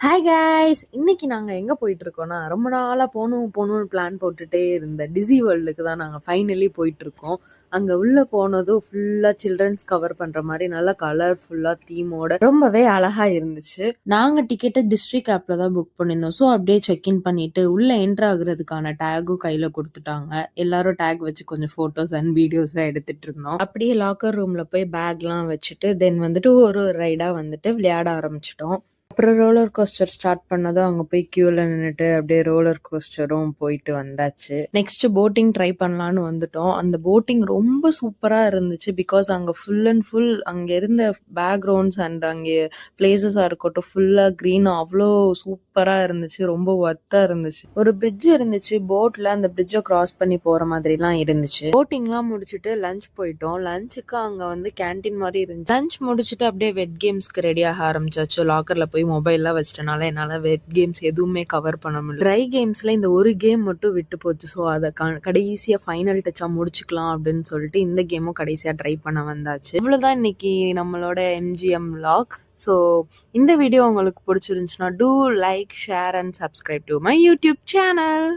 Hi guys! இன்னைக்கு நாங்க எங்க போயிட்டுருக்கோம்னா, ரொம்ப நாளா போணும்னு பிளான் போட்டுட்டே இருந்த டிஸ்னி வேர்ல்டுக்கு தான் நாங்க ஃபைனலி போயிட்டுருக்கோம். அங்க உள்ள போனதும் ஃபுல்லா சில்ட்ரன்ஸ் கவர் பண்ற மாரி நல்லா கலர்ஃபுல்லா தீமோட ரொம்பவே அழகா இருந்துச்சு. நாங்க டிக்கெட்ட டிஸ்ட்ரிக்ட் ஆப்ல தான் புக் பண்ணியிருந்தோம். ஸோ அப்படியே செக் இன் பண்ணிட்டு உள்ள என்டர் ஆகுறதுக்கான டேக்கும் கையில குடுத்துட்டாங்க. எல்லாரும் டேக் வச்சு கொஞ்சம் ஃபோட்டோஸ் அண்ட் வீடியோஸ்லாம் எடுத்துட்டு இருந்தோம். அப்படியே லாக்கர் ரூம்ல போய் பேக்லாம் வச்சுட்டு தென் வந்துட்டு ஒரு ரைடா வந்துட்டு விளையாட ஆரம்பிச்சுட்டோம். அப்புறம் ரோலர் கோஸ்டர் ஸ்டார்ட் பண்ணதும் அங்க போய் கியூல நின்னுட்டு அப்படியே ரோலர் கோஸ்டரும் போயிட்டு வந்தாச்சு. நெக்ஸ்ட் போட்டிங் ட்ரை பண்ணலான்னு வந்துட்டோம். அந்த போட்டிங் ரொம்ப சூப்பரா இருந்துச்சு. பிகாஸ் அங்க ஃபுல் அண்ட் ஃபுல் அங்க இருந்த பேக்ரவுண்ட்ஸ் அண்ட் அங்கே பிளேசஸா இருக்கட்டும் ஃபுல்லா கிரீனா அவ்வளோ சூப்பரா இருந்துச்சு. ரொம்ப ஒர்த்தா இருந்துச்சு. ஒரு பிரிட்ஜ் இருந்துச்சு. போட்ல அந்த பிரிட்ஜை கிராஸ் பண்ணி போற மாதிரிலாம் இருந்துச்சு. போட்டிங்லாம் முடிச்சுட்டு லஞ்ச் போயிட்டோம். லஞ்சுக்கு அங்க வந்து கேண்டீன் மாதிரி இருந்துச்சு. லஞ்ச் முடிச்சுட்டு அப்படியே வெட் கேம்ஸ்க்கு ரெடி ஆக ஆரம்பிச்சாச்சு. லாக்கர்ல போய் மொபைல்லாம் வச்சிட்டனால என்னால வெட் கேம்ஸ் எதுவுமே கவர் பண்ண முடியல. ட்ரை கேம்ஸ்ல இந்த ஒரு கேம் மட்டும் விட்டு போச்சு. ஸோ அதை கடைசியா ஃபைனல் டச்சா முடிச்சுக்கலாம் அப்படின்னு சொல்லிட்டு இந்த கேமும் கடைசியா ட்ரை பண்ண வந்தாச்சு. இவ்வளவுதான் இன்னைக்கு நம்மளோட MGM vlog. ஸோ இந்த வீடியோ உங்களுக்கு பிடிச்சிருந்துச்சுன்னா do like share and subscribe to my YouTube channel.